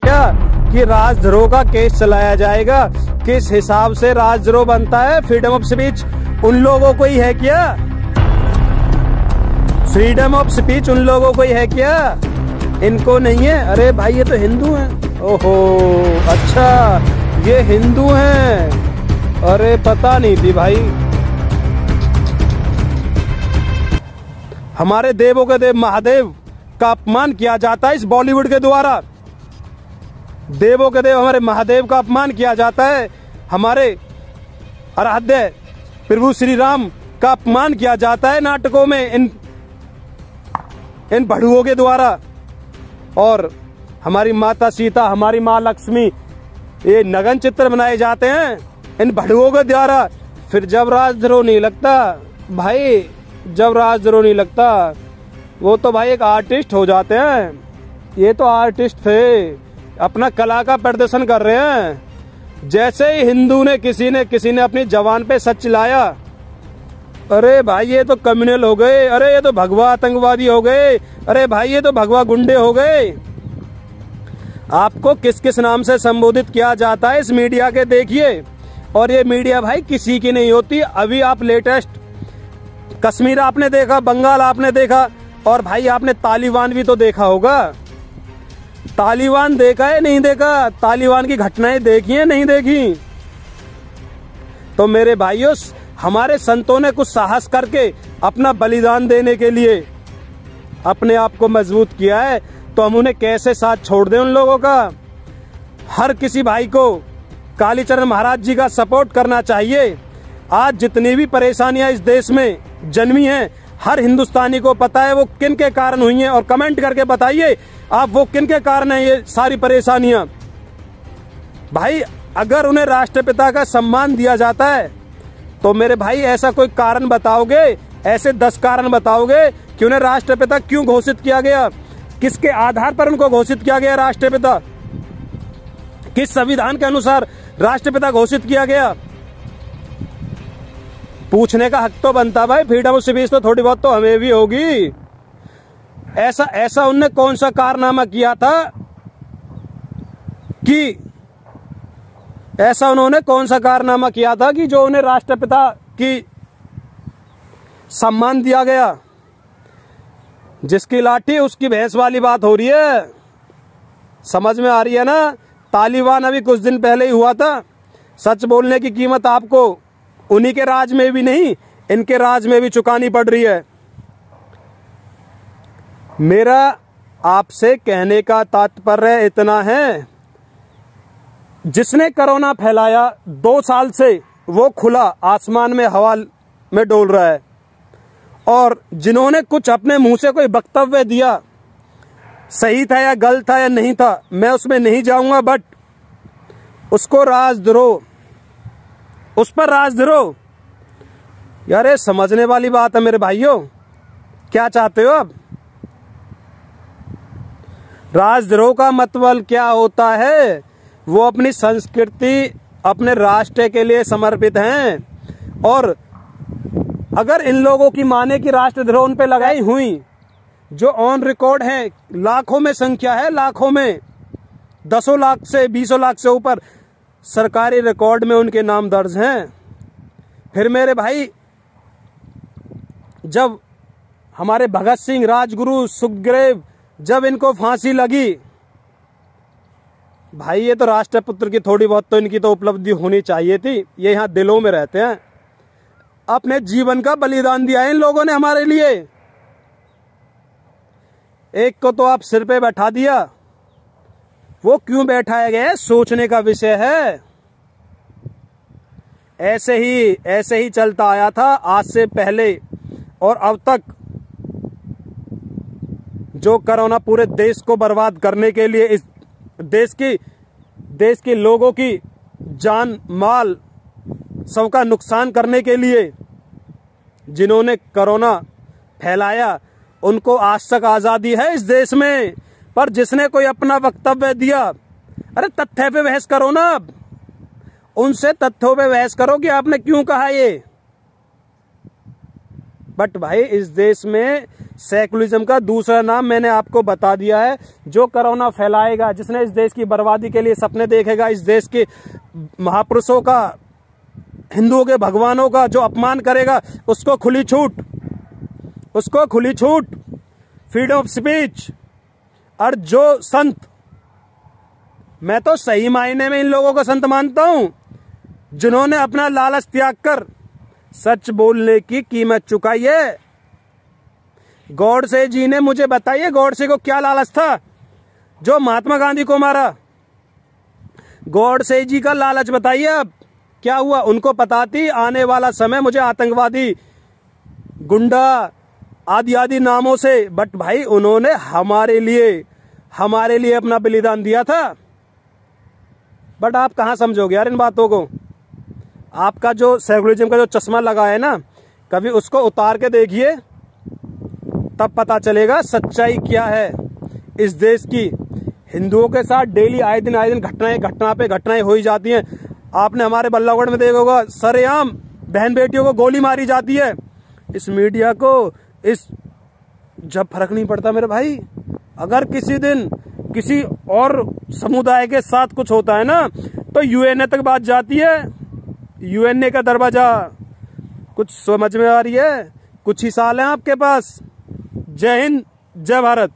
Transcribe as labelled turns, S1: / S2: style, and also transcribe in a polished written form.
S1: क्या कि राजद्रोह का केस चलाया जाएगा। किस हिसाब से राजद्रोह बनता है? फ्रीडम ऑफ स्पीच उन लोगों को ही है क्या? फ्रीडम ऑफ स्पीच उन लोगों को ही है क्या? इनको नहीं है? अरे भाई ये तो हिंदू हैं। ओहो अच्छा ये हिंदू हैं। अरे पता नहीं थी भाई। हमारे देवों के देव महादेव का अपमान किया जाता है इस बॉलीवुड के द्वारा। देवों के देव हमारे महादेव का अपमान किया जाता है। हमारे आराध्य प्रभु श्री राम का अपमान किया जाता है नाटकों में इन भड़ुओं के द्वारा। और हमारी माता सीता, हमारी माँ लक्ष्मी, ये नग्न चित्र बनाए जाते हैं इन भड़ुओं के द्वारा। फिर जब राजद्रोह नहीं लगता भाई, जब राजद्रोह नहीं लगता, वो तो भाई एक आर्टिस्ट हो जाते हैं। ये तो आर्टिस्ट थे, अपना कला का प्रदर्शन कर रहे हैं। जैसे ही हिंदू ने किसी ने अपनी जवान पे सच लाया, अरे भाई ये तो कम्युनल हो गए, अरे ये तो भगवा आतंकवादी हो गए, अरे भाई ये तो भगवा गुंडे हो गए। आपको किस किस नाम से संबोधित किया जाता है इस मीडिया के देखिए। और ये मीडिया भाई किसी की नहीं होती। अभी आप लेटेस्ट कश्मीर आपने देखा, बंगाल आपने देखा, और भाई आपने तालिबान भी तो देखा होगा। तालिबान देखा है नहीं देखा? तालिबान की घटनाएं देखी है नहीं देखी? तो मेरे भाइयों, हमारे संतों ने कुछ साहस करके अपना बलिदान देने के लिए अपने आप को मजबूत किया है, तो हम उन्हें कैसे साथ छोड़ दें उन लोगों का? हर किसी भाई को कालीचरण महाराज जी का सपोर्ट करना चाहिए। आज जितनी भी परेशानियां इस देश में जन्मी हैं, हर हिंदुस्तानी को पता है वो किन के कारण हुई हैं। और कमेंट करके बताइए आप वो किन के कारण है ये सारी परेशानियां। भाई अगर उन्हें राष्ट्रपिता का सम्मान दिया जाता है तो मेरे भाई ऐसा कोई कारण बताओगे? ऐसे 10 कारण बताओगे कि उन्हें राष्ट्रपिता क्यों घोषित किया गया? किसके आधार पर उनको घोषित किया गया राष्ट्रपिता? किस संविधान के अनुसार राष्ट्रपिता घोषित किया गया? पूछने का हक तो बनता भाई। फ्रीडम ऑफ स्पीच तो थोड़ी बहुत तो हमें भी होगी। ऐसा उनने कौन सा कारनामा किया था कि ऐसा उन्होंने कौन सा कारनामा किया था कि जो उन्हें राष्ट्रपिता की सम्मान दिया गया? जिसकी लाठी उसकी भैंस वाली बात हो रही है। समझ में आ रही है ना? तालिबान अभी कुछ दिन पहले ही हुआ था। सच बोलने की कीमत आपको उन्हीं के राज में भी नहीं, इनके राज में भी चुकानी पड़ रही है। मेरा आपसे कहने का तात्पर्य इतना है, जिसने कोरोना फैलाया 2 साल से वो खुला आसमान में हवा में डोल रहा है। और जिन्होंने कुछ अपने मुंह से कोई वक्तव्य दिया, सही था या गलत था या नहीं था, मैं उसमें नहीं जाऊंगा, बट उसको राजद्रोह, उस पर राजद्रोह, यार ये समझने वाली बात है मेरे भाइयों। क्या चाहते हो अब? राजद्रोह का मतलब क्या होता है? वो अपनी संस्कृति, अपने राष्ट्र के लिए समर्पित हैं। और अगर इन लोगों की माने की राष्ट्रद्रोह उन पे लगाई हुई, जो ऑन रिकॉर्ड है, लाखों में संख्या है, लाखों में, 10 लाख से 20 लाख से ऊपर सरकारी रिकॉर्ड में उनके नाम दर्ज हैं। फिर मेरे भाई, जब हमारे भगत सिंह, राजगुरु, सुखदेव, जब इनको फांसी लगी, भाई ये तो राष्ट्रपुत्र की थोड़ी बहुत तो इनकी तो उपलब्धि होनी चाहिए थी। ये यहाँ दिलों में रहते हैं। अपने जीवन का बलिदान दिया है इन लोगों ने हमारे लिए। एक को तो आप सिर पे बैठा दिया, वो क्यों बैठाया गया है सोचने का विषय है। ऐसे ही चलता आया था आज से पहले और अब तक। जो कोरोना पूरे देश को बर्बाद करने के लिए, इस देश के लोगों की जान माल सबका नुकसान करने के लिए जिन्होंने कोरोना फैलाया, उनको आज तक आजादी है इस देश में। पर जिसने कोई अपना वक्तव्य दिया, अरे तथ्य पे बहस करो ना, अब उनसे तथ्यों पे बहस करो कि आपने क्यों कहा ये। बट भाई इस देश में सेकुलरिज्म का दूसरा नाम मैंने आपको बता दिया है। जो कोरोना फैलाएगा, जिसने इस देश की बर्बादी के लिए सपने देखेगा, इस देश के महापुरुषों का, हिंदुओं के भगवानों का जो अपमान करेगा, उसको खुली छूट, उसको खुली छूट, फ्रीडम ऑफ स्पीच। और जो संत, मैं तो सही मायने में इन लोगों को संत मानता हूं, जिन्होंने अपना लालच त्याग कर सच बोलने की कीमत चुकाई है। गॉडसे जी ने, मुझे बताइए गॉडसे को क्या लालच था जो महात्मा गांधी को मारा? गॉडसे जी का लालच बताइए अब क्या हुआ? उनको पता थी आने वाला समय मुझे आतंकवादी, गुंडा आदि आदि नामों से, बट भाई उन्होंने हमारे लिए अपना बलिदान दिया था। बट आप कहां समझोगे यार इन बातों को? आपका जो सेकुलरिज्म का जो चश्मा लगा है ना, कभी उसको उतार के देखिए, तब पता चलेगा सच्चाई क्या है इस देश की। हिंदुओं के साथ डेली आए दिन घटना पे घटनाएं हो ही जाती हैं। आपने हमारे बल्लभगढ़ में देखा होगा, सरेआम बहन बेटियों को गोली मारी जाती है। इस मीडिया को जब फर्क नहीं पड़ता मेरे भाई। अगर किसी दिन किसी और समुदाय के साथ कुछ होता है ना, तो यूएनए तक बात जाती है। यूएनए का दरवाजा, कुछ समझ में आ रही है? कुछ ही साल हैं आपके पास। जय हिंद, जय भारत।